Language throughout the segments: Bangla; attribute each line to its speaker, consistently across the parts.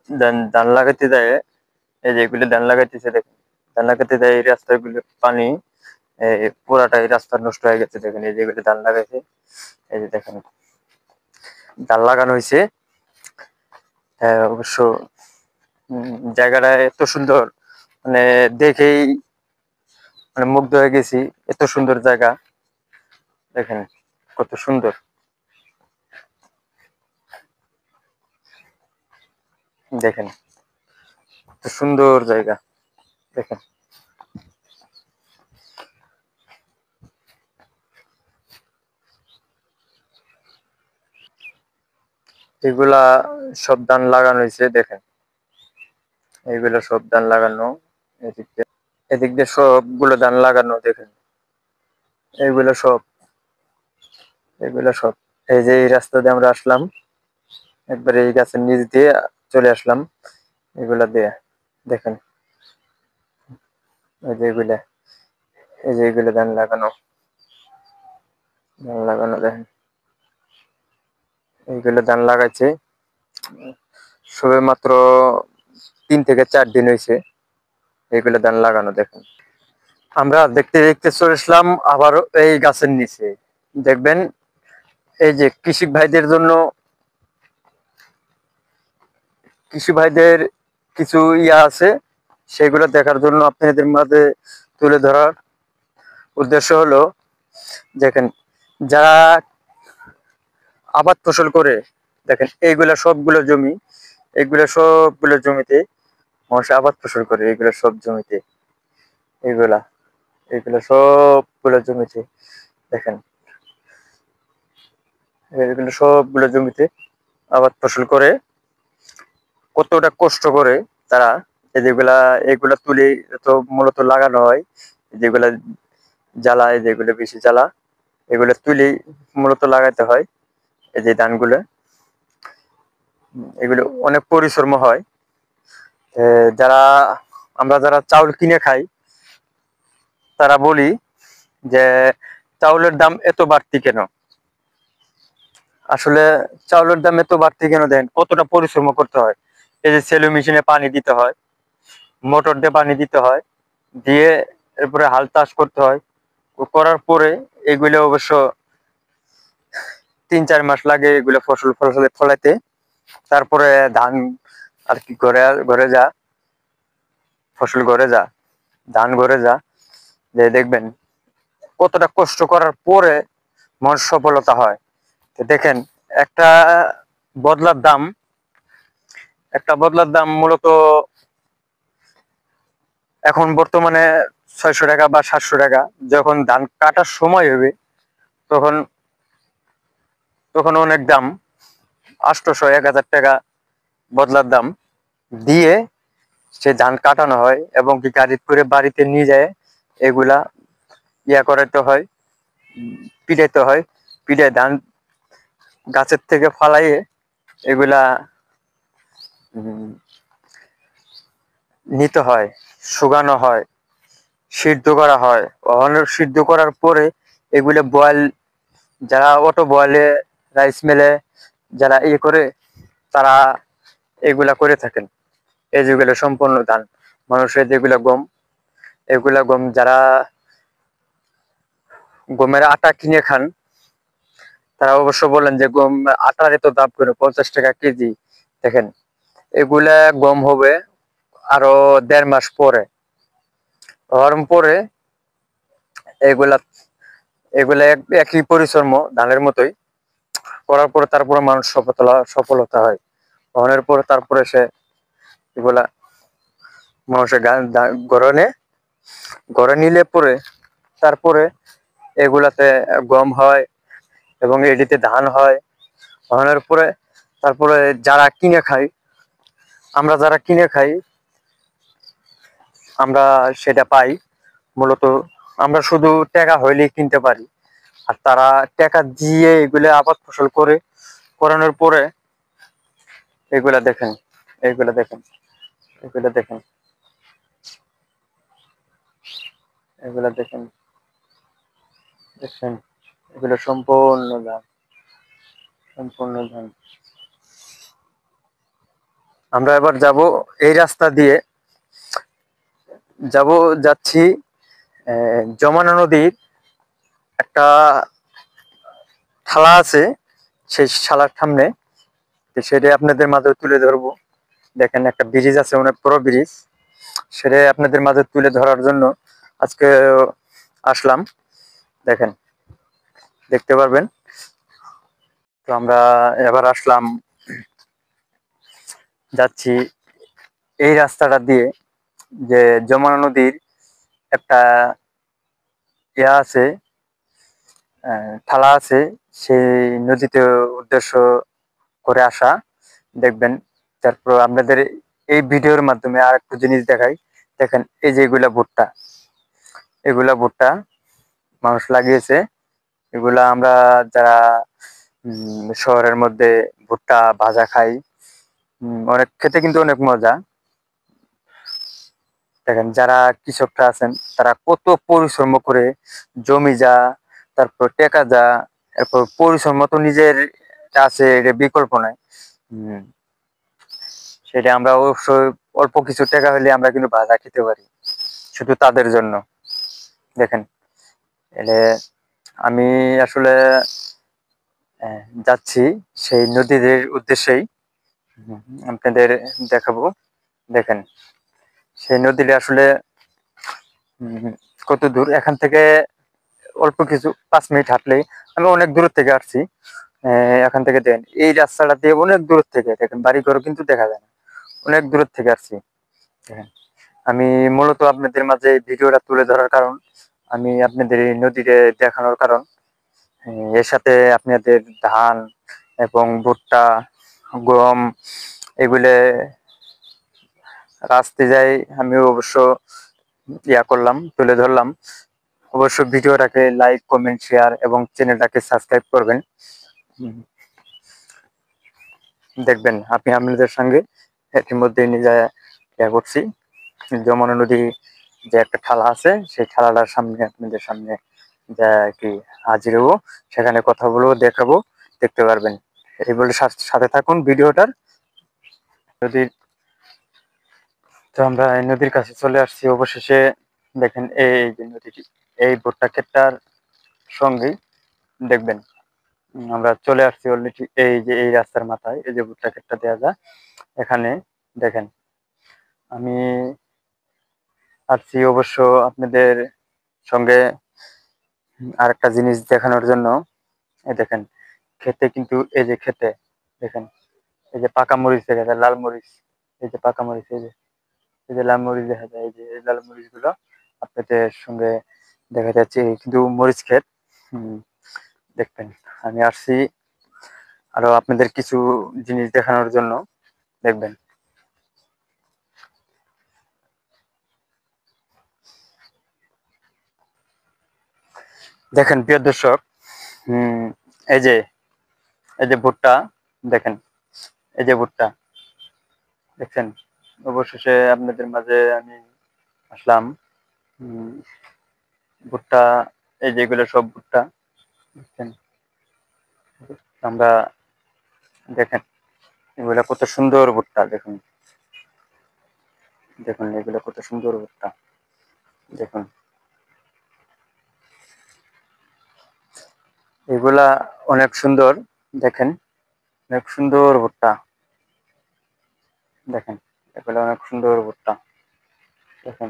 Speaker 1: ধান ধান লাগাইতে যায়, এই যে এগুলো ধান লাগাইতেছে দেখেন। ধান লাগাইতে যায় এই রাস্তাগুলো পানি পুরাটাই রাস্তা নষ্ট হয়ে গেছে দেখেন। এই যেগুলো ধান লাগাইছে, এই যে দেখেন ধান লাগানো হয়েছে। হ্যাঁ অবশ্য জায়গাটা এত সুন্দর, মানে দেখেই মানে মুগ্ধ হয়ে গেছি। এত সুন্দর জায়গা দেখেন, কত সুন্দর দেখেন, কত সুন্দর জায়গা দেখেন। এগুলা সব ধান লাগানো হয়েছে দেখেন, এইগুলা সব ধান লাগানো। এদিক দিয়ে এদিক দিয়ে সবগুলো ধান লাগানো দেখেন। এইগুলো সব, এগুলো সব এই যে এই রাস্তা দিয়ে আমরা আসলাম, একবার এই গাছের নিচ দিয়ে চলে আসলাম এগুলা দিয়ে দেখেন। এই যে এগুলা, এই যে এগুলো ধান লাগানো, ধান লাগানো দেখেন। এইগুলো ধান লাগাইছে সবে মাত্র 3 থেকে 4 দিন হয়েছে এইগুলো ধান লাগানো দেখেন। আমরা দেখতে দেখতে চলে আসলাম আবার এই গাছের নিচে। দেখবেন এই যে কৃষি ভাইদের কিছু ইয়া আছে, সেগুলো দেখার জন্য আপনাদের মাঝে তুলে ধরার উদ্দেশ্য হলো, দেখেন যারা আবাদ ফসল করে দেখেন, এইগুলা সবগুলো জমি, এইগুলা সবগুলো জমিতে মানুষ আবাদ ফসল করে। এইগুলা সব জমিতে, এইগুলা এইগুলা সবগুলো জমিতে দেখেন, এইগুলো সবগুলো জমিতে আবাদ ফসল করে। কতটা কষ্ট করে তারা, এই যেগুলা এগুলা তুলে তো মূলত লাগানো হয়, যেগুলা জ্বালা, এই যেগুলো বেশি জ্বালা, এগুলো তুলে মূলত লাগাতে হয়। এই যে ধানগুলো, এগুলো অনেক পরিশ্রম হয়। যারা আমরা যারা চাউল কিনে খাই, তারা বলি যে চাউলের দাম এত বাড়তি কেন। আসলে চাউলের দাম এত বাড়তি কেন, দেন কতটা পরিশ্রম করতে হয়। এই যে সেলো মেশিনে পানি দিতে হয়, মোটর দিয়ে পানি দিতে হয়, দিয়ে এরপরে হাল চাষ করতে হয়। করার পরে এগুলো অবশ্য 3-4 মাস লাগে এগুলো ফলাইতে। তারপরে ধান আর কি ঘরে ঘরে যা, ফসল ঘরে যা, ধান ঘরে যা, যে দেখবেন কতটা কষ্ট করার পরে মানুষ সফলতা হয়। তো দেখেন, একটা বদলার দাম, একটা বদলার দাম মূলত এখন বর্তমানে 600 টাকা বা 700 টাকা। যখন ধান কাটার সময় হবে, তখন তখন অনেক দাম, 800-1000 টাকা বদলার দাম দিয়ে সে ধান কাটানো হয়, এবং কি গাড়ি করে বাড়িতে নিয়ে যায় এগুলা ইয়া করাইতে হয়, পিটাইতে হয়। পিটাই ধান গাছের থেকে ফালাইয়ে এগুলা উম, নিতে হয়, শুকানো হয়, সিদ্ধ করা হয়। অনেক সিদ্ধ করার পরে এগুলো বয়েল, যারা অটো বয়েলে, রাইস মিলে যারা ইয়ে করে, তারা এগুলা করে থাকেন। এই যেগুলো সম্পূর্ণ ধান, মানুষের যেগুলা গম, এগুলা গম যারা গমের আটা কিনে খান, তারা অবশ্য বলেন যে গম আটার এত দাম করে, 50 টাকা কেজি। দেখেন এগুলা গম হবে আরো 1.5 মাস পরে, গরম পরে এগুলা এগুলা একই পরিশ্রম ধানের মতোই করার পরে তারপরে মানুষ সফলতা হয়। হওয়ার পরে তারপরে সে এগুলা মানুষের ঘরে নিলে পরে তারপরে এগুলাতে গম হয় এবং এডিতে ধান হয়। হওয়ার পরে তারপরে যারা কিনে খাই, আমরা যারা কিনে খাই, আমরা সেটা পাই মূলত। আমরা শুধু টাকা হইলেই কিনতে পারি, আর তারা টাকা দিয়ে এগুলো আবাদ ফসল করে, করানোর পরে এগুলা দেখেন, এগুলা দেখেন, এগুলা দেখেন, এগুলা দেখেন, দেখছেন, এগুলো সম্পূর্ণ ধান, সম্পূর্ণ ধান। আমরা এবার যাব এই রাস্তা দিয়ে, যাব যাচ্ছি যমুনা নদীর একটা থালা আছে, সেই শালার সামনে। তো সেটাই আপনাদের মাঝে তুলে ধরবো। দেখেন একটা ব্রিজ আছে, অনেক বড় ব্রিজ, সেটাই আপনাদের মাঝে তুলে ধরার জন্য আজকে আসলাম। দেখেন, দেখতে পারবেন। তো আমরা এবার আসলাম, যাচ্ছি এই রাস্তাটা দিয়ে, যে যমুনা নদীর একটা ইয়া আছে, থালা আছে, সেই নদীতে উদ্দেশ্য করে আসা। দেখবেন। তারপর আপনাদের এই ভিডিওর মাধ্যমে আর একটু জিনিস দেখাই। দেখেন, এই যে এগুলা ভুট্টা, এগুলা ভুট্টা মানুষ লাগিয়েছে। এগুলা আমরা যারা শহরের মধ্যে ভুট্টা ভাজা খাই, অনেক খেতে কিন্তু অনেক মজা। দেখেন, যারা কৃষকরা আছেন তারা কত পরিশ্রম করে জমি যা, তারপর টেকা যা, তারপর পরিশ্রম তো নিজের আছে, এটা বিকল্প নাই। হম সেটা আমরা অবশ্যই অল্প কিছু টাকা হলে আমরা কিন্তু ভাজা খেতে পারি, শুধু তাদের জন্য। দেখেন, এলে আমি আসলে যাচ্ছি সেই নদীর উদ্দেশ্যেই। হুম, আপনাদের দেখাবো। দেখেন, সেই নদীটা আসলে কত দূর এখান থেকে, অল্প কিছু 5 মিনিট হাঁটলেই আমি অনেক দূর থেকে আসছি। এখান থেকে দেখেন, এই রাস্তাটা দিয়ে অনেক দূর থেকে দেখেন, বাড়ি ঘর কিন্তু দেখা যায় না, অনেক দূর থেকে আসছি। দেখেন, আমি মূলত আপনাদের মাঝে এই ভিডিওটা তুলে ধরার কারণ, আমি আপনাদের এই নদীতে দেখানোর কারণ, এর সাথে আপনাদের ধান এবং ভুট্টা, গম, এগুলো রাস্তায় যাই আমি অবশ্য করলাম, তুলে ধরলাম। অবশ্যই ভিডিওটাকে লাইক, কমেন্ট, শেয়ার এবং চ্যানেলটাকে সাবস্ক্রাইব করবেন। উম, দেখবেন আপনি আপনাদের সঙ্গে ইতিমধ্যে নিজে করছি। যমুনা নদী যে একটা থালা আছে, সেই থালাটার সামনে আপনাদের সামনে যা কি হাজির হবো, সেখানে কথা বলবো, দেখাবো, দেখতে পারবেন। এই বলে সাথে থাকুন ভিডিওটার। নদীর, তো আমরা এই নদীর কাছে চলে আসছি অবশেষে। দেখেন, এই যে নদীটি, এই ভুট্টা ক্ষেতটার সঙ্গেই দেখবেন আমরা চলে আসছি অলরেডি। এই যে এই রাস্তার মাথায় এই যে ভুট্টা ক্ষেতটা দেওয়া যায়, এখানে দেখেন আমি আসছি অবশ্য আপনাদের সঙ্গে আরেকটা জিনিস দেখানোর জন্য। এই দেখেন, খেতে কিন্তু, এই যে খেতে দেখেন, এই যে পাকা মরিচ দেখা যায়, লাল মরিচ, এই যে পাকা মরিচ, এই যে লাল মরিচ দেখা যায়, এই যে এই লাল মরিচ গুলো আপনাদের সঙ্গে দেখা যাচ্ছে কিন্তু মরিচ ক্ষেত। হম দেখবেন, আমি আসছি আরো আপনাদের কিছু জিনিস দেখানোর জন্য। দেখবেন, দেখেন প্রিয় দর্শক, হম এই যে, এই যে ভুট্টা, দেখেন, এই যে ভুট্টা দেখছেন। অবশেষে আপনাদের মাঝে আমি আসলাম। হম ভুট্টা, এই যেগুলো সব ভুট্টা দেখছেন। আমরা দেখেন, এগুলা কত সুন্দর ভুট্টা, দেখুন, দেখুন এগুলো কত সুন্দর ভুট্টা, দেখুন এগুলা অনেক সুন্দর। দেখেন, অনেক সুন্দর ভুট্টা, দেখেন এগুলো অনেক সুন্দর ভুট্টা। দেখেন,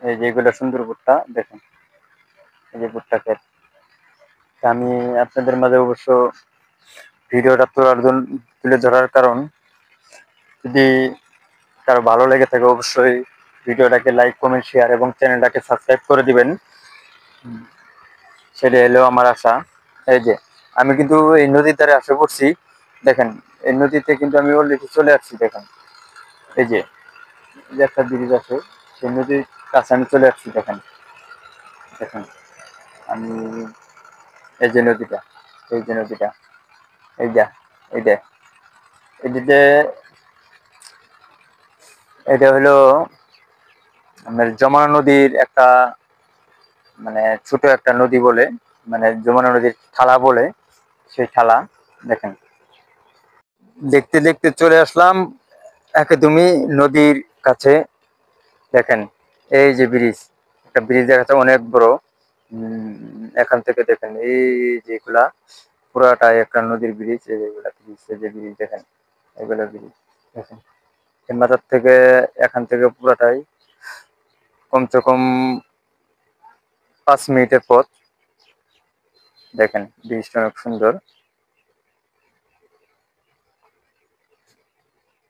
Speaker 1: এই যেগুলো সুন্দর ভুট্টা, দেখেন এই যে ভুট্টা ক্ষেত। তা আমি আপনাদের মাঝে অবশ্য ভিডিওটা তোলার জন্য, তুলে ধরার কারণ, যদি কারো ভালো লেগে থাকে অবশ্যই ভিডিওটাকে লাইক, কমেন্ট, শেয়ার এবং চ্যানেলটাকে সাবস্ক্রাইব করে দিবেন। সেটা এলেও আমার আশা। এই যে আমি কিন্তু এই নদীর ধারে আসে পড়ছি। দেখেন, এই নদীতে কিন্তু আমি অলরেডি চলে আসছি। দেখেন, এই যে, এই যে একটা ব্রিজ আছে, সেই নদীর কাছে আমি চলে আসছি। দেখেন, দেখেন আমি, এই যে নদীটা, এই যে নদীটা, এই যা, এই যে, এই যে, এটা হলো আমার যমুনা নদীর একটা, মানে ছোট একটা নদী বলে, মানে যমুনা নদীর থালা বলে, সেই থালা। দেখেন, দেখতে দেখতে চলে আসলাম একদমই নদীর কাছে। দেখেন এই যে ব্রিজ, একটা ব্রিজ দেখা যাচ্ছে অনেক বড়। এখান থেকে দেখেন এই যেগুলা পুরাটাই একটা নদীর ব্রিজ। এই যেগুলা ব্রিজ, এই যে ব্রিজ দেখেন, এগুলা ব্রিজ দেখেন। এই মাথার থেকে এখান থেকে পুরাটাই কমসে কম 5 মিনিটের পথ। দেখেন ব্রিজটা অনেক সুন্দর,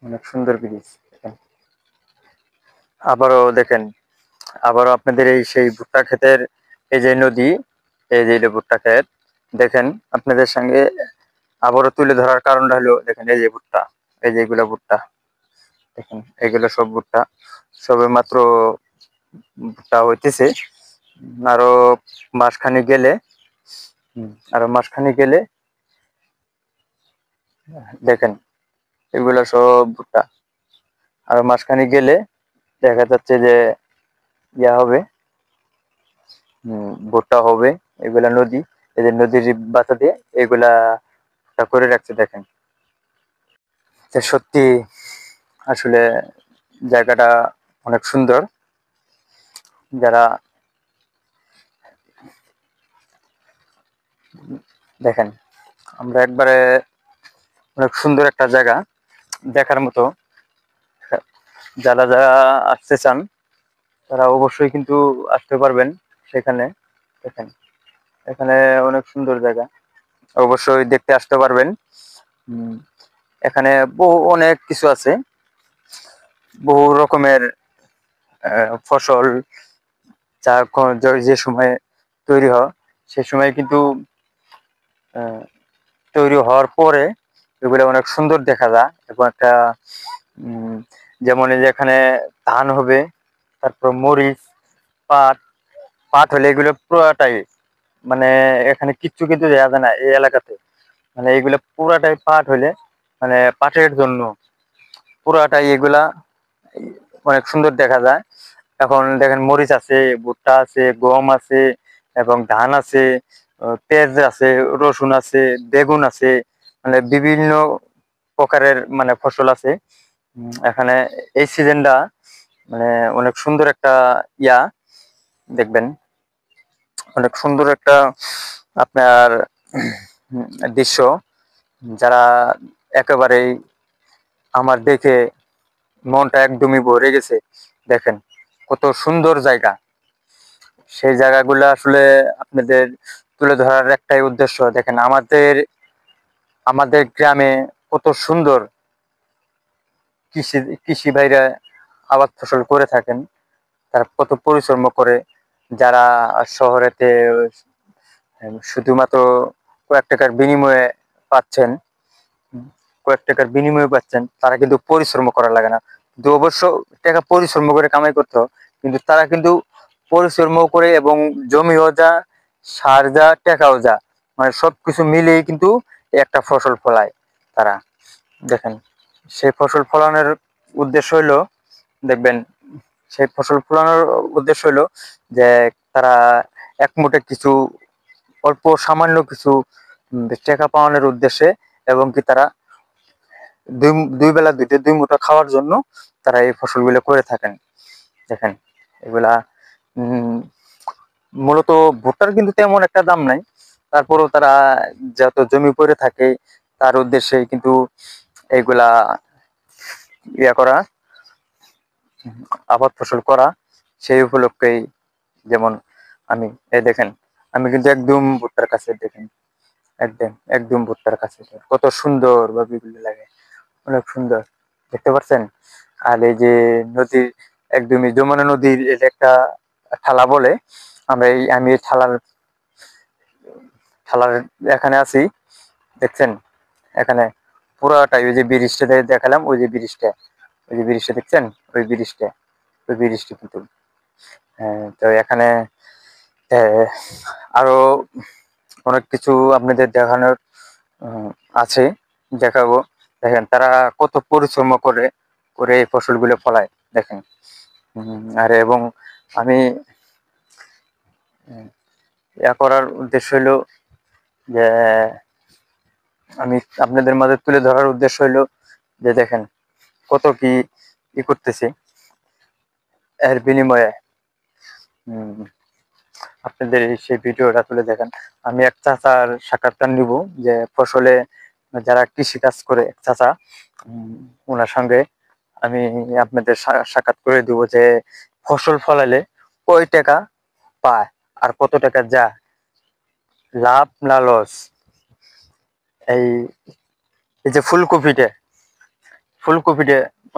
Speaker 1: অনেক সুন্দর ব্রিজ। দেখেন আবারও দেখেন, আবারও আপনাদের এই সেই ভুট্টা ক্ষেতের এই যে নদী, এই যে ভুট্টা ক্ষেত দেখেন। আপনাদের সঙ্গে আবারও তুলে ধরার কারণটা হলো দেখেন এই যে ভুট্টা, এই যে এগুলা ভুট্টা দেখেন, এগুলো সব ভুট্টা সবে মাত্র ভুট্টা হইতেছে। আরো মাসখানি গেলে, আরো মাসখানি গেলে দেখেন এগুলা সব ভুট্টা, আরো মাসখানি গেলে দেখা যাচ্ছে যে ইয়া হবে, ভুট্টা হবে। এগুলা নদী, এই যে নদীর বাতা দিয়ে এগুলা করে রাখছে দেখেন। যে সত্যি আসলে জায়গাটা অনেক সুন্দর। যারা দেখেন, আমরা একবারে অনেক সুন্দর একটা জায়গা দেখার মতো। যারা যারা আসতে চান তারা অবশ্যই কিন্তু আসতে পারবেন সেখানে। দেখেন এখানে অনেক সুন্দর জায়গা, অবশ্যই দেখতে আসতে পারবেন। উম, এখানে বহু অনেক কিছু আছে, বহু রকমের ফসল যা যে সময় তৈরি হয় সে সময় কিন্তু আহ, তৈরি হওয়ার পরে এগুলো অনেক সুন্দর দেখা যায়। এবং একটা উম, যেমন এই যে এখানে ধান হবে, তারপর মরিচ, পাট। পাট হলে এগুলো পুরাটাই মানে এখানে কিচ্ছু কিন্তু দেওয়া যায় না এই এলাকাতে। মানে এগুলো পুরাটাই পাট হলে মানে পাটের জন্য পুরাটাই এগুলা অনেক সুন্দর দেখা যায়। এখন দেখেন মরিচ আছে, ভুট্টা আছে, গম আছে, এবং ধান আছে, পেঁয়াজ আছে, রসুন আছে, বেগুন আছে, মানে বিভিন্ন প্রকারের মানে ফসল আছে। এখানে এই সিজনটা মানে অনেক সুন্দর একটা ইয়া দেখবেন, অনেক সুন্দর একটা আপনার দৃশ্য। যারা একেবারেই আমার দেখে মনটা একদমই ভরে গেছে। দেখেন কত সুন্দর জায়গা। সেই জায়গাগুলো আসলে আপনাদের তুলে ধরার একটাই উদ্দেশ্য। দেখেন আমাদের আমাদের গ্রামে কত সুন্দর কৃষি কৃষি ভাইরা আবাদ ফসল করে থাকেন, তারা কত পরিশ্রম করে। যারা শহরেতে শুধুমাত্র কয়েক টাকার বিনিময়ে পাচ্ছেন, কয়েক টাকার বিনিময়ে পাচ্ছেন, তারা কিন্তু পরিশ্রম করা লাগে না। কিন্তু অবশ্য টাকা পরিশ্রম করে কামাই করতে হয়, কিন্তু তারা কিন্তু পরিশ্রম করে এবং জমিও যা, সার যা, টাকাও যা, মানে সবকিছু মিলিয়ে কিন্তু একটা ফসল ফলায় তারা। দেখেন সেই ফসল ফলানোর উদ্দেশ্য হইলো দেখবেন, সেই ফসল ফলানোর উদ্দেশ্য হইলো যে তারা এক মুঠে কিছু অল্প সামান্য কিছু টাকা পাওয়ানোর উদ্দেশ্যে, এবং কি তারা দুই দুই বেলা দুই মুঠো খাওয়ার জন্য তারা এই ফসলগুলো করে থাকেন। দেখেন এগুলা উম মূলত ভুট্টার কিন্তু তেমন একটা দাম নাই, তারপরও তারা যত জমি পড়ে থাকে তার উদ্দেশ্যে কিন্তু এইগুলা ইয়া করা, আবাদ ফসল করা। সেই উপলক্ষেই যেমন আমি এই দেখেন, আমি কিন্তু একদম ভুট্টার কাছে। দেখেন একদম একদম ভুট্টার কাছে, কত সুন্দর ভাবে লাগে, অনেক সুন্দর দেখতে পাচ্ছেন। আর এই যে নদীর একদমই যমুনা নদীর এই যে একটা ঠালা বলে, আমরা আমি এই ঠালার এখানে আছি। দেখছেন এখানে পুরাটাই ওই যে ব্রিজটা দেখালাম, ওই যে ব্রিজটা, ওই যে ব্রিজটা দেখছেন, ওই ব্রিজটা, ওই ব্রিজটা কিন্তু তো এখানে আহ, আরো অনেক কিছু আপনাদের দেখানোর উম, আছে, দেখাবো। দেখেন তারা কত পরিশ্রম করে করে এই ফসলগুলো ফলায়। দেখেন আর এবং আমি ইয়া করার উদ্দেশ্য হলো যে আমি আপনাদের মাঝে তুলে ধরার উদ্দেশ্য হইলো যে দেখেন কত কি করতেছি এর বিনিময়ে। উম, আপনাদের সেই ভিডিওটা তুলে দেখেন। আমি এক চাচার সাক্ষাৎকার নিব, যে ফসলে যারা কৃষি কাজ করে এক চাচা, ওনার সঙ্গে আমি আপনাদের সাক্ষাৎ করে দিব যে ফসল ফলালে কয় টাকা পায় আর কত টাকা যায়, লাভ না লস। এই এই যে ফুলকপিতে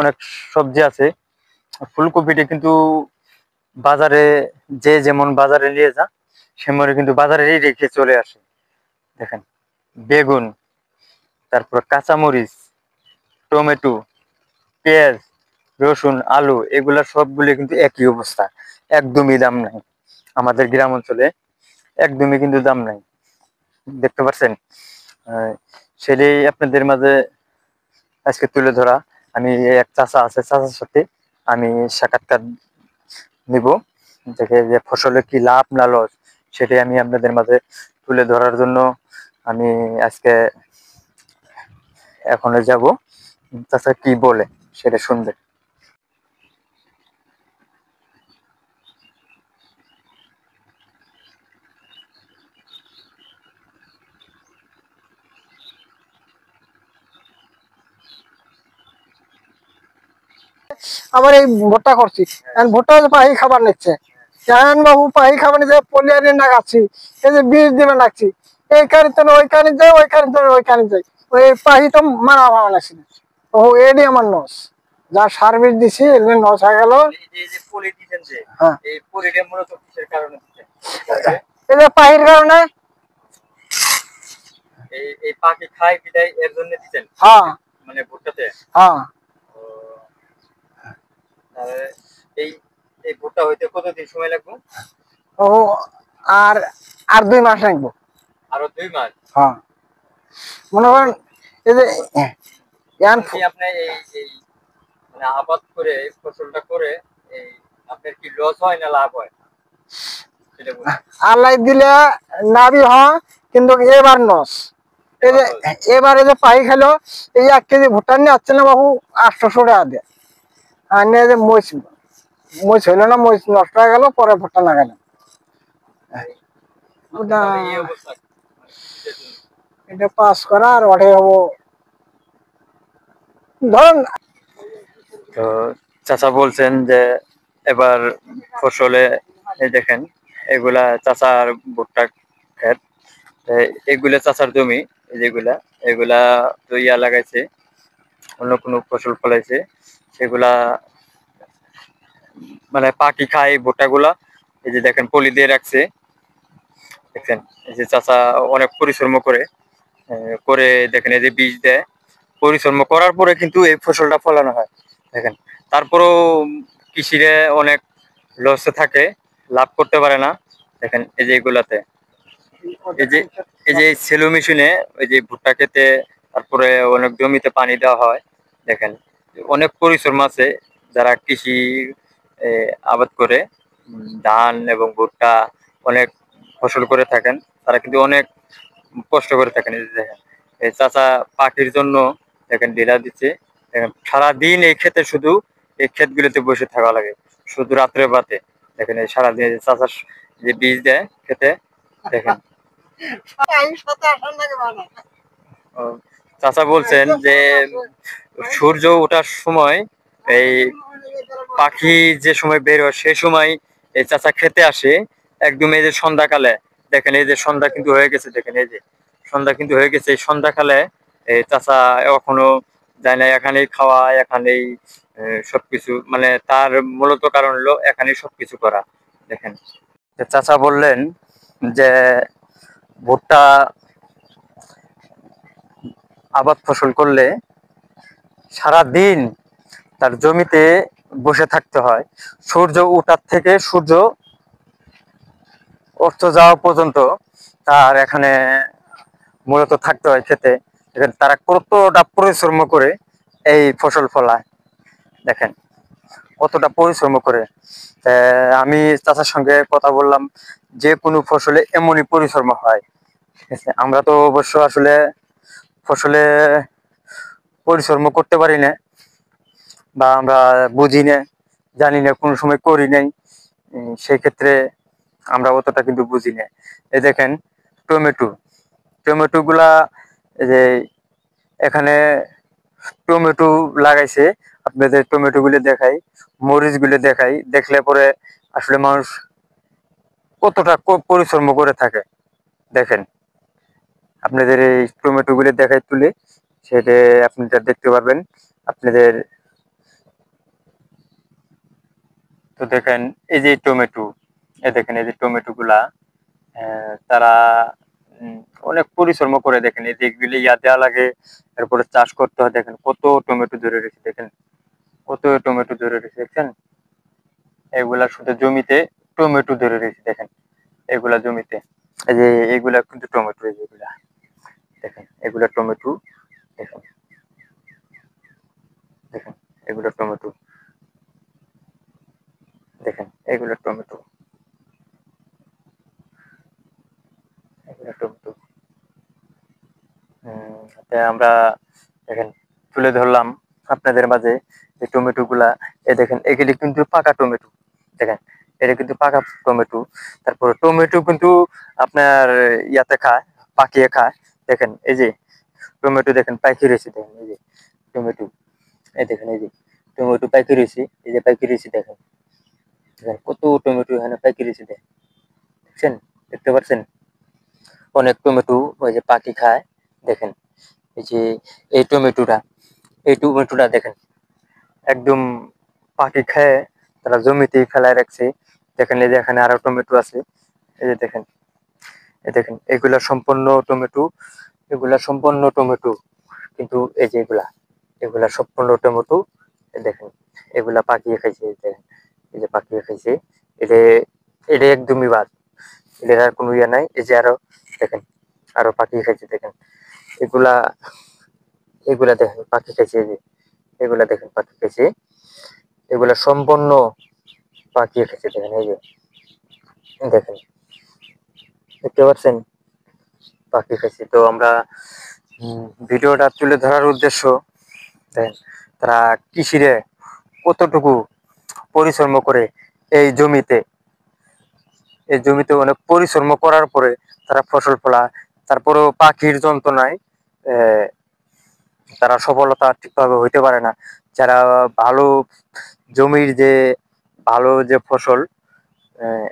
Speaker 1: অনেক সবজি আছে, ফুলকপিতে কিন্তু বাজারে যে যেমন বাজারে নিয়ে যা সেমন কিন্তু বাজারেই রেখে চলে আসে। দেখেন বেগুন, তারপর কাঁচামরিচ, টমেটো, পেঁয়াজ, রসুন, আলু, এগুলা সবগুলো কিন্তু একই অবস্থা, একদমই দাম নাই। আমাদের গ্রাম অঞ্চলে একদমই কিন্তু দাম নাই, দেখতে পাচ্ছেন। সেটাই আপনাদের মাঝে আজকে তুলে ধরা। আমি এক চাচা আছে, চাচার সাথে আমি সাক্ষাৎকার নিব, দেখে যে ফসলে কি লাভ না লস সেটাই আমি আপনাদের মাঝে তুলে ধরার জন্য আমি আজকে এখন যাব। চাচা কি বলে সেটা শুনবে।
Speaker 2: আবার এই ভুট্টা করছি, ভুট্টা পাহি খাবার নিচ্ছে। জাহান বাবু পাহি খাবার নিচ্ছে, পলিয়ারি নাগাচ্ছি, এই যে বীজ দিবে নাকছি, এই কানি তো ওই কানি যায়, ওই কানি তো ওই কানি যায়, ওই পাহি তো মারা ভাবা লাগছে। ও এডি আমার নস, যা সার বীজ দিছি এগুলো নস হয়ে গেল। হ্যাঁ, এই যে পাহির কারণে
Speaker 1: এই পাখি খায় বিদায় এর জন্য দিতেন,
Speaker 2: হ্যাঁ
Speaker 1: মানে ভুট্টাতে।
Speaker 2: হ্যাঁ।
Speaker 1: এই এই ভুট্টা হইতে কতদিন সময় লাগবে?
Speaker 2: ও আর আর 2 মাস লাগবো।
Speaker 1: আরো 2 মাস?
Speaker 2: হ্যাঁ, মনে করেন এই যে
Speaker 1: আপনি এই এই মানে আবাদ করে ফসলটা করে এই আপনার কি লস হয় না লাভ হয় সেটা বলুন।
Speaker 2: আল্লাহ দিলে নাবি হয়, কিন্তু এবার নস। এই যে এবারে যে পাই খেলো, এই 1 কেজি ভুট্টা নিয়ে আসছে না বাবু 800 টাকা দিয়ে, আর নিয়ে যে মরিচ মরিচ হইলো না, মরিচ নষ্ট হয়ে গেল, পরে ভুট্টা না গেল। এটা পাস করা আর ওঠে হবো ধরুন।
Speaker 1: তো চাচা বলছেন যে এবার ফসলে এই দেখেন এগুলা চাচার ভুট্টা ক্ষেত, এগুলা চাচার জমি, যেগুলা এগুলা তো লাগাইছে, অন্য কোনো ফসল ফলাইছে সেগুলা মানে পাখি খায় ভুট্টা গুলা। এই যে দেখেন পলি দিয়ে রাখছে, দেখেন এই যে চাচা অনেক পরিশ্রম করে করে দেখেন এই যে বীজ দেয়, পরিশ্রম করার পরে কিন্তু এই ফসলটা ফলানো হয়। দেখেন তারপরেও কৃষিরে অনেক লসে থাকে, লাভ করতে পারে না। দেখেন এই যে এগুলাতে এই যে সেলো মেশিনে ওই যে ভুট্টা খেতে, তারপরে অনেক জমিতে পানি দেওয়া হয়। দেখেন অনেক পরিশ্রম আছে যারা কৃষি আবাদ করে, ধান এবং ভুট্টা অনেক ফসল করে থাকেন, তারা কিন্তু অনেক কষ্ট করে থাকেন। এই যে দেখেন এই চাচা পাখির জন্য দেখেন ঢিলা দিচ্ছে, দেখেন সারাদিন এই ক্ষেতে শুধু এই ক্ষেতগুলোতে বসে থাকা লাগে, শুধু রাত্রে বাতে। দেখেন এই সারাদিন এই যে চাচা যে বীজ দেয় খেতে, দেখেন। ও, চাচা বলছেন যে সূর্য ওঠার সময় এই পাখি যে সময় বের হয় সেই সময় এই চাচা খেতে আসে, একদম এই যে সন্ধ্যাকালে। দেখেন এই যে সন্ধ্যা কিন্তু হয়ে গেছে, দেখেন এই যে সন্ধ্যা কিন্তু হয়ে গেছে, এই সন্ধ্যাকালে এই চাচা এখনো যায় না, এখানেই খাওয়া, এখানেই সবকিছু, মানে তার মূলত কারণ হলো এখানেই সবকিছু করা। দেখেন চাচা বললেন যে ভুট্টা আবাদ ফসল করলে সারা দিন তার জমিতে বসে থাকতে হয়, সূর্য উঠার থেকে সূর্য অস্ত যাওয়া পর্যন্ত তার এখানে মূলত থাকতে হয় খেতে। দেখেন তারা কতটা পরিশ্রম করে এই ফসল ফলায়, দেখেন কতটা পরিশ্রম করে। আমি চাচার সঙ্গে কথা বললাম, যে কোনো ফসলে এমনই পরিশ্রম হয়, ঠিক আছে। আমরা তো অবশ্য আসলে ফসলে পরিশ্রম করতে পারি না, বা আমরা বুঝি না, জানি না, কোনো সময় করি নাই। সেই ক্ষেত্রে আমরা অতটা কিন্তু বুঝি না। এই দেখেন টমেটো, টমেটো গুলা, এই যে এখানে টমেটো লাগাইছে, আপনাদের টমেটো গুলো দেখাই, মরিচ গুলো দেখাই, দেখলে পরে আসলে মানুষ কতটা পরিশ্রম করে থাকে। দেখেন আপনাদের এই টমেটো গুলো দেখাই তুলে, সেটা আপনারা দেখতে পারবেন আপনাদের। তো দেখেন এই যে টমেটো, এই দেখেন এই যে টমেটো গুলা, তারা উম, অনেক পরিশ্রম করে। দেখেন এই দিকগুলি দেওয়া লাগে, এরপরে চাষ করতে হয়। দেখেন কত টমেটো ধরে রেখেছে, দেখেন কত টমেটো ধরে রেখেছে, দেখছেন? এগুলা শুধু জমিতে টমেটো ধরে রেখেছে, দেখেন এগুলা জমিতে। এই যে এগুলা কিন্তু টমেটো, এই যে এগুলা দেখেন, এগুলা টমেটো, দেখেন, দেখেন এগুলা টমেটো, দেখেন এগুলা টমেটো, এগুলা টমেটো। আমরা দেখেন তুলে ধরলাম আপনাদের মাঝে এই টমেটো গুলা। এই দেখেন এগুলি কিন্তু পাকা টমেটো, দেখেন এটা কিন্তু পাকা টমেটো। তারপরে টমেটো কিন্তু আপনার ইয়াতে খায়, পাকিয়ে খায়। দেখেন এই যে টমেটো, দেখেন পাইকি রয়েছে, দেখেন এই যে টমেটো, এই দেখেন এই যে টমেটো পাইকি রয়েছে, এই যে পাইকি রয়েছে, দেখেন দেখেন কত টমেটো এখানে পাইকি রয়েছে, দেখছেন, দেখতে পাচ্ছেন? অনেক টমেটো ওই যে পাখি খায়। দেখেন এই যে এই টমেটোটা, এই টমেটোটা দেখেন একদম পাখি খেয়ে তারা জমিতেই ফেলায় রাখছে। দেখেন এই যে এখানে আরো টমেটো আছে, এই যে দেখেন, এই দেখেন এগুলা সম্পূর্ণ টমেটো, এগুলা সম্পূর্ণ টমেটো। কিন্তু এই যে এগুলা, এগুলা সম্পূর্ণ টমেটো। এই দেখেন এগুলা পাকিয়ে খাইছে, এই দেখেন এই যে পাকিয়ে খাইছে। এটা এটা একদমই বাদ, এটার আর কোনো ইয়ে নাই। এই যে আরো দেখেন আরো পাকিয়ে খাইছে, দেখেন এগুলা, এগুলা দেখেন পাখি খাইছে, এই যে এগুলা দেখেন পাখি খাইছে, এগুলা সম্পূর্ণ পাকিয়ে খাইছে। দেখেন এই যে দেখেন, দেখতে পাচ্ছেন পাখি খাইছে। তো আমরা ভিডিওটা তুলে ধরার উদ্দেশ্য, দেখেন তারা কৃষিরে কতটুকু পরিশ্রম করে এই জমিতে, এই জমিতে অনেক পরিশ্রম করার পরে তারা ফসল ফলায়। তারপরেও পাখির যন্ত্রণায় আহ, তারা সফলতা ঠিকভাবে হইতে পারে না। যারা ভালো জমির যে ভালো যে ফসল, আহ,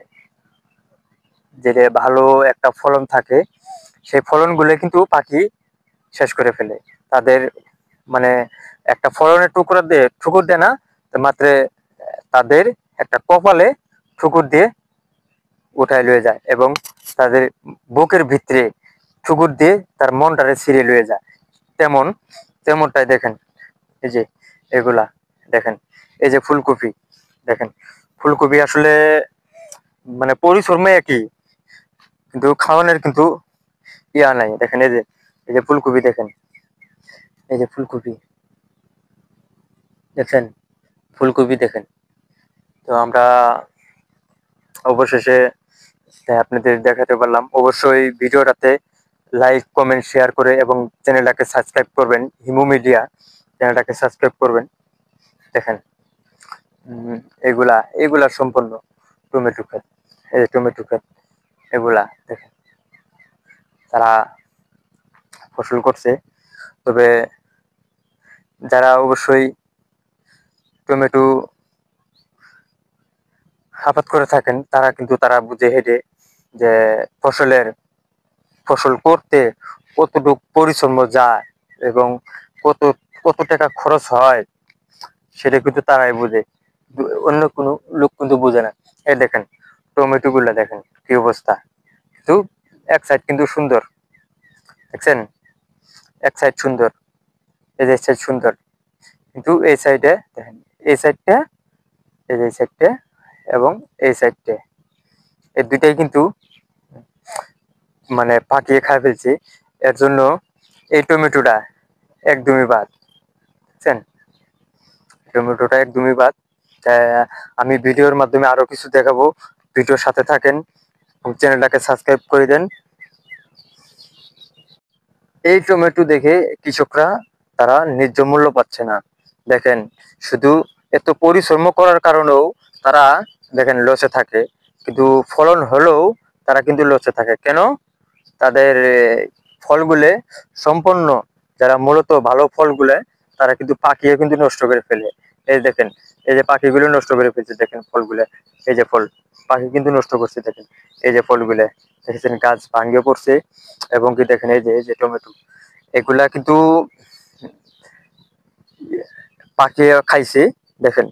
Speaker 1: যেটা ভালো একটা ফলন থাকে, সেই ফলনগুলো কিন্তু পাখি শেষ করে ফেলে। তাদের মানে একটা ফলনের ঠুকুর দেয় না, মাত্র তাদের একটা কপালে ঠুকুর দিয়ে উঠায় লয়ে যায়, এবং তাদের বুকের ভিতরে ঠুকুর দিয়ে তার মনটারে ছিঁড়ে লয়ে যায়। তেমন তেমনটাই দেখেন এই যে এগুলা, দেখেন এই যে ফুলকপি, দেখেন ফুলকপি আসলে মানে পরিশ্রমে একই, কিন্তু খাওয়ানোর কিন্তু ইয়া নাই। দেখেন এই যে ফুলকপি, দেখেন এই যে ফুলকপি, দেখেন ফুলকপি, দেখেন। তো আমরা অবশেষে আপনাদের দেখাতে পারলাম। অবশ্যই ভিডিওটাতে লাইক কমেন্ট শেয়ার করে এবং চ্যানেলটাকে সাবস্ক্রাইব করবেন, হিমু মিডিয়া চ্যানেলটাকে সাবস্ক্রাইব করবেন। দেখেন উম, এগুলা এগুলা সম্পূর্ণ টমেটো ক্ষেত, এই যে টমেটো ক্ষেত, এগুলা দেখেন তারা ফসল করছে। তবে যারা অবশ্যই টমেটো আবাদ করে থাকেন, তারা কিন্তু তারা বুঝে হেঁটে যে ফসলের ফসল করতে কতটুকু পরিশ্রম যায় এবং কত কত টাকা খরচ হয়, সেটা কিন্তু তারাই বুঝে। অন্য কোনো লোক কিন্তু বুঝে না। এই দেখেন টমেটো গুলা, দেখেন কি অবস্থা। কিন্তু এক সাইড কিন্তু সুন্দর, দেখছেন এক সাইড সুন্দর, এই যে সাইড সুন্দর, কিন্তু এই সাইডে দেখেন, এই সাইডটা, এই যে সাইডটা এবং এই সাইডটা, এই দুইটাই কিন্তু মানে পাকিয়ে খাই ফেলছে। এর জন্য এই টমেটোটা একদমই বাদ, বুঝছেন? টমেটোটা একদমই বাদ। তাই আমি ভিডিওর মাধ্যমে আরো কিছু দেখাবো, ভিডিওর সাথে থাকেন এবং চ্যানেলটাকে সাবস্ক্রাইব করে দেন। এই টমেটো দেখে কৃষকরা তারা ন্যায্য মূল্য পাচ্ছে না। দেখেন, শুধু এত পরিশ্রম করার কারণেও তারা দেখেন লসে থাকে, কিন্তু ফলন হলেও তারা কিন্তু লসে থাকে কেন? তাদের ফলগুলো সম্পূর্ণ, যারা মূলত ভালো ফলগুলো তারা কিন্তু পাখিয়ে কিন্তু নষ্ট করে ফেলে। এই দেখেন, এই যে পাখিগুলো নষ্ট করে ফেলছে, দেখেন ফলগুলো, এই যে ফল পাখি কিন্তু নষ্ট করছে। দেখেন এই যে ফলগুলো দেখেছেন, গাছ ভাঙ্গে পড়ছে। এবং কি দেখেন এই যে টমেটো, এগুলা কিন্তু পাখি খাইছে। দেখেন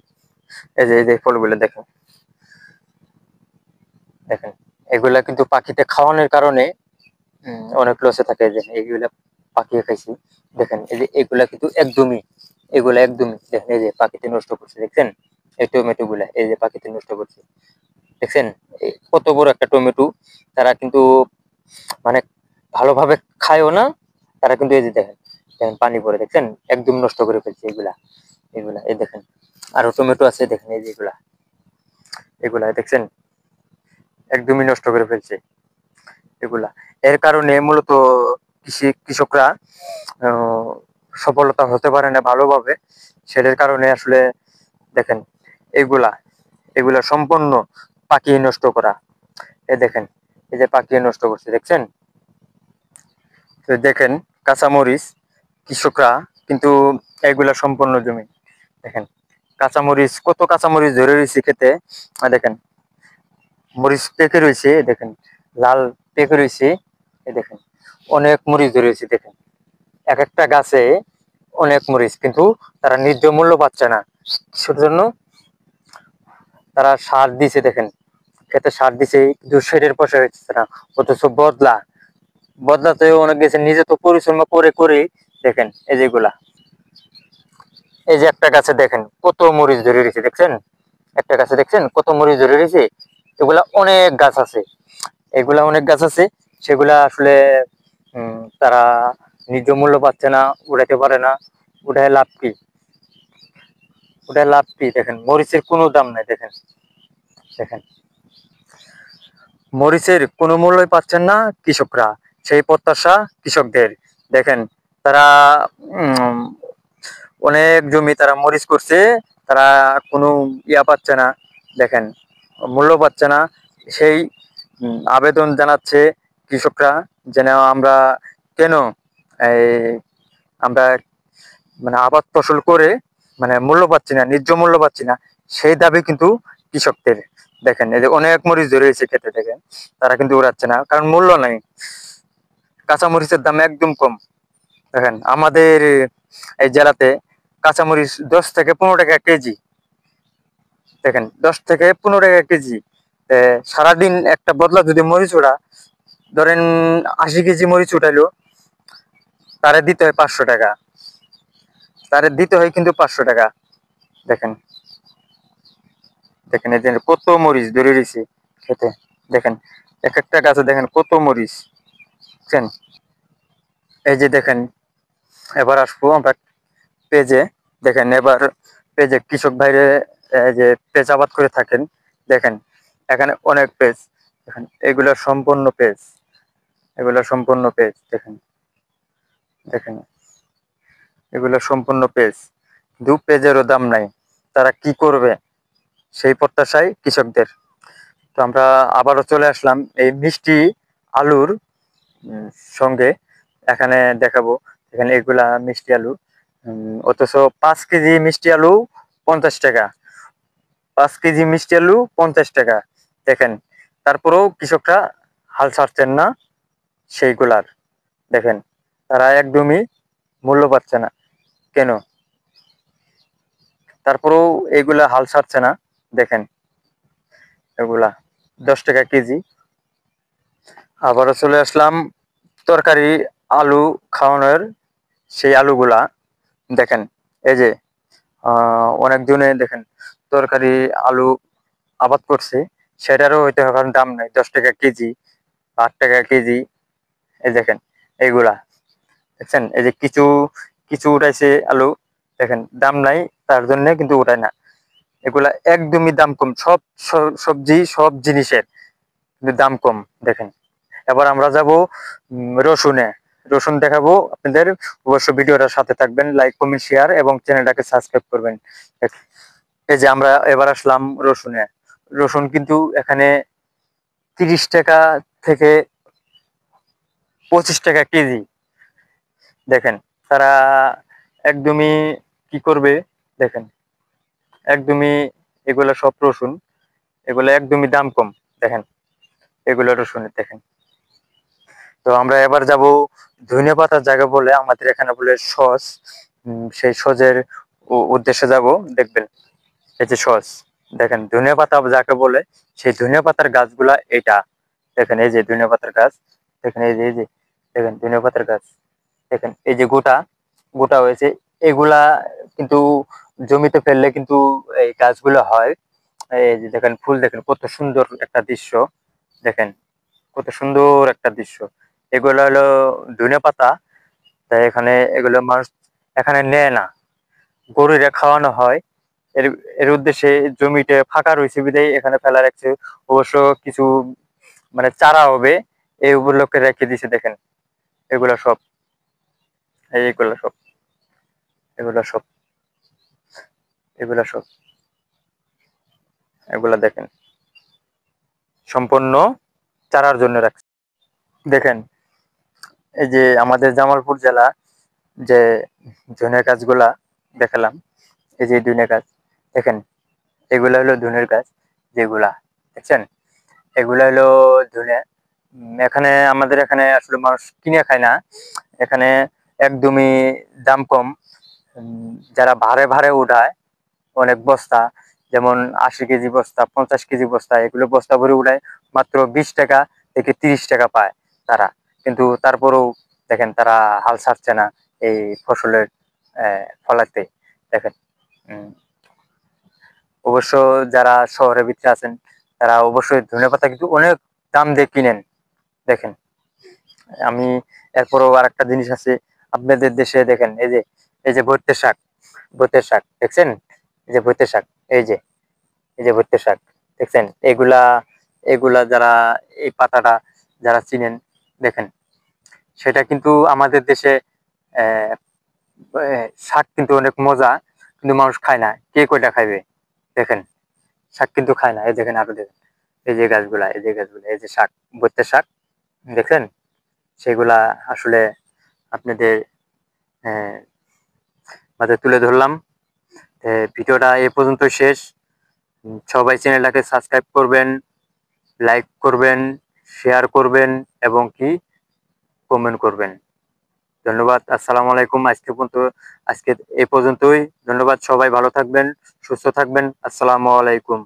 Speaker 1: এই যে ফলগুলো দেখেন, দেখেন এগুলা কিন্তু পাখিতে খাওয়ানোর কারণে অনেক লসে থাকে। যে এইগুলা পাকিয়ে খাইছি, দেখেন এই যে এগুলা কিন্তু একদমই দেখেন, এই যে পাখিতে নষ্ট করছে। দেখছেন এই টমেটো গুলা, এই যে পাখিতে নষ্ট করছে। দেখছেন কত বড় একটা টমেটো, তারা কিন্তু মানে ভালোভাবে খায়ও না। তারা কিন্তু এই যে দেখেন, দেখেন পানি পড়ে, দেখছেন একদম নষ্ট করে ফেলছে এগুলা। এগুলা এই দেখেন, আরো টমেটো আছে, দেখেন এই যে এগুলা, এগুলা দেখছেন একদমই নষ্ট করে ফেলছে এগুলা। এর কারণে মূলত কৃষকরা আহ, সফলতা হতে পারে না ভালোভাবে। সেটার কারণে আসলে দেখেন এগুলা, এগুলা সম্পূর্ণ পাখি নষ্ট করা। দেখেন এই যে পাখি নষ্ট করছে, দেখছেন। তো দেখেন কাঁচামরিচ, কৃষকরা কিন্তু এগুলা সম্পূর্ণ জমি, দেখেন কাঁচামরিচ, কত কাঁচামরিচ ধরে রয়েছে খেতে। দেখেন মরিচ পেকে রয়েছে, দেখেন লাল পেকে রয়েছে। এই দেখেন অনেক মরিচ ধরে রয়েছে, দেখেন এক একটা গাছে অনেক মরিচ, কিন্তু তারা ন্যায্য মূল্য পাচ্ছে না। কিসের জন্য? তারা সার দিছে, দেখেন খেতে সার দিছে, কিন্তু সেটের পয়সা হচ্ছে না। অথচ বদলাতেও অনেক গেছে, নিজে তো পরিশ্রম করে করে। দেখেন এই যেগুলা, এই যে একটা গাছে দেখেন কত মরিচ ধরে রয়েছে, দেখছেন একটা গাছে দেখছেন কত মরিচ ধরে রয়েছে। এগুলা অনেক গাছ আছে, এগুলা অনেক গাছ আছে, সেগুলা আসলে তারা ন্যায্য মূল্য পাচ্ছে না, উঠাইতে পারে না। উঠায় লাভ কি? উঠায় লাভ কি? দেখেন মরিচের কোনো দাম নাই। দেখেন, দেখেন মরিচের কোনো মূল্যই পাচ্ছেন না কৃষকরা। সেই প্রত্যাশা কৃষকদের। দেখেন তারা উম, অনেক জমি তারা মরিচ করছে, তারা কোনো পাচ্ছে না। দেখেন মূল্য পাচ্ছে না। সেই আবেদন জানাচ্ছে কৃষকরা, যেন আমরা কেন এই আমরা মানে আবাদ ফসল করে মানে মূল্য পাচ্ছি না, ন্যায্য মূল্য পাচ্ছি না, সেই দাবি কিন্তু কৃষকদের। দেখেন এই যে অনেক মরিচ ধরে রয়েছে খেতে, দেখেন তারা কিন্তু উড়াচ্ছে না, কারণ মূল্য নাই। কাঁচা মরিচের দাম একদম কম। দেখেন আমাদের এই জেলাতে কাঁচামরিচ 10 থেকে 15 টাকা কেজি। দেখেন 10 থেকে 15 টাকা কেজি। সারাদিন একটা বদলা যদি মরিচ ওঠা, ধরেন 80 কেজি মরিচ উঠাইলো, তারে দিতে হয় 500 টাকা। তারে দিতে হয় কিন্তু 500 টাকা। দেখেন, দেখেন এই যে কত মরিচ ধরে রয়েছে খেতে। দেখেন এক একটা গাছে দেখেন কত মরিচ, বুঝছেন। এই যে দেখেন, এবার আসবো আমরা পেজে। দেখেন এবার পেজে কৃষক ভাইরে যে পেজ আবাদ করে থাকেন, দেখেন এখানে অনেক পেজ। দেখেন এগুলা সম্পূর্ণ পেজ, এগুলা সম্পূর্ণ পেজ। দেখেন, দেখেন এগুলা সম্পূর্ণ পেজ, দু পেজেরও দাম নাই। তারা কি করবে সেই প্রত্যাশায় কৃষকদের। তো আমরা আবারও চলে আসলাম এই মিষ্টি আলুর উম, সঙ্গে। এখানে দেখাবো, এখানে এগুলা মিষ্টি আলু, অথচ 5 কেজি মিষ্টি আলু 50 টাকা। 5 কেজি মিষ্টি আলু 50 টাকা। দেখেন তারপরেও কৃষকরা হাল ছাড়ছেন না সেইগুলার। দেখেন তারা একদমই মূল্য পাচ্ছে না কেন? তারপরেও এগুলা হাল ছাড়ছে না। দেখেন এগুলা 10 টাকা কেজি। আবারও চলে আসলাম তরকারি আলু খাওয়ানোর সেই আলুগুলা। দেখেন এই যে অনেকজনে দেখেন তরকারি আলু আবাদ করছে, সেটারও হয়তো এখন দাম নাই, 10 টাকা কেজি, 8 টাকা কেজি। এই দেখেন এইগুলা, দেখছেন এই যে কিছু কিছু উঠাইছে আলু, দেখেন দাম নাই, তার জন্য কিন্তু উঠায় না। এগুলা একদমই দাম কম, সব সবজি সব জিনিসের কিন্তু দাম কম। দেখেন এবার আমরা যাব রসুনে। রসুন দেখাবো আপনাদের। অবশ্যই ভিডিওটার সাথে থাকবেন, লাইক কমেন্ট শেয়ার এবং চ্যানেলটাকে সাবস্ক্রাইব করবেন। এই যে আমরা এবার আসলাম রসুনে। রসুন কিন্তু এখানে 30 টাকা থেকে 25 টাকা কেজি। দেখেন তারা একদমই কি করবে, দেখেন একদমই এগুলা সব রসুন, এগুলো একদমই দাম কম। দেখেন এগুলো রসুনের দেখেন। তো আমরা এবার যাব ধনিয়া পাতার জায়গা বলে আমাদের এখানে বলে সস, সেই সজের উদ্দেশ্যে যাব। দেখবেন এই যে সস, দেখেন ধনিয়া পাতা যাকে বলে সেই ধনিয়া পাতার গাছগুলা এটা। দেখেন এই যে ধনিয়া পাতার গাছ, দেখেন এই যে দেখেন ধনিয়া পাতার গাছ, দেখেন এই যে গোটা গোটা হয়েছে। এগুলা কিন্তু জমিতে ফেললে কিন্তু এই গাছগুলো হয়। এই যে দেখেন ফুল, দেখেন কত সুন্দর একটা দৃশ্য, দেখেন কত সুন্দর একটা দৃশ্য। এগুলো হলো ধনিয়া পাতা। তাই এখানে এগুলো মানুষ এখানে নেয় না, গরুরা খাওয়ানো হয়। এর এর উদ্দেশ্যে জমিতে ফাঁকা রয়েছে বিধায় এখানে ফেলা রাখছে। অবশ্য কিছু মানে চারা হবে এই উপলক্ষে রেখে দিছে। দেখেন এগুলা সব, এইগুলা সব, এগুলা সব, এগুলা সব, এগুলা দেখেন সম্পূর্ণ চারার জন্য রাখছে। দেখেন এই যে আমাদের জামালপুর জেলা যে ধনের গাছগুলা দেখালাম, এই যে ধনে গাছ দেখেন, এগুলা হলো ধনের গাছ যেগুলা দেখছেন, এগুলা হলো ধনে। এখানে আমাদের এখানে আসলে মানুষ কিনে খায় না, এখানে একদমই দাম কম। যারা ভাড়ে ভাড়ে উঠায় অনেক বস্তা, যেমন 80 কেজি বস্তা, 50 কেজি বস্তা, এগুলো বস্তা ভরে উঠায় মাত্র 20 টাকা থেকে 30 টাকা পায় তারা। কিন্তু তারপরেও দেখেন তারা হাল ছাড়ছে না এই ফসলের ফলাতে। দেখেন অবশ্য যারা শহরের ভিতরে আছেন তারা অবশ্যই ধনেপাতা কিন্তু অনেক দাম দিয়ে কিনেন। দেখেন আমি এরপরও আর একটা জিনিস আছে আপনাদের দেশে, দেখেন এই যে ভুট্টা শাক, ভুট্টা শাক দেখছেন, এই যে ভুট্টা শাক, এই যে এই যে ভুট্টা শাক দেখছেন, এগুলা এগুলা যারা এই পাতাটা যারা চিনেন, দেখেন সেটা কিন্তু আমাদের দেশে আহ শাক কিন্তু অনেক মজা, কিন্তু মানুষ খায় না, কে কয়টা খাইবে। দেখেন শাক কিন্তু খায় না। এই দেখেন আরো দেখেন এই যে গাছগুলা, এই যে গাছগুলা, এই যে শাক, ভুট্টা শাক দেখছেন, সেগুলা আসলে আপনাদের আহ মাঝে তুলে ধরলাম। ভিডিওটা এ পর্যন্ত শেষ। সবাই চ্যানেলটাকে সাবস্ক্রাইব করবেন, লাইক করবেন, শেয়ার করবেন এবং কি কমেন্ট করবেন। ধন্যবাদ, আসসালামু আলাইকুম। আজকে এ পর্যন্তই। ধন্যবাদ, সবাই ভালো থাকবেন, সুস্থ থাকবেন। আসসালামু আলাইকুম।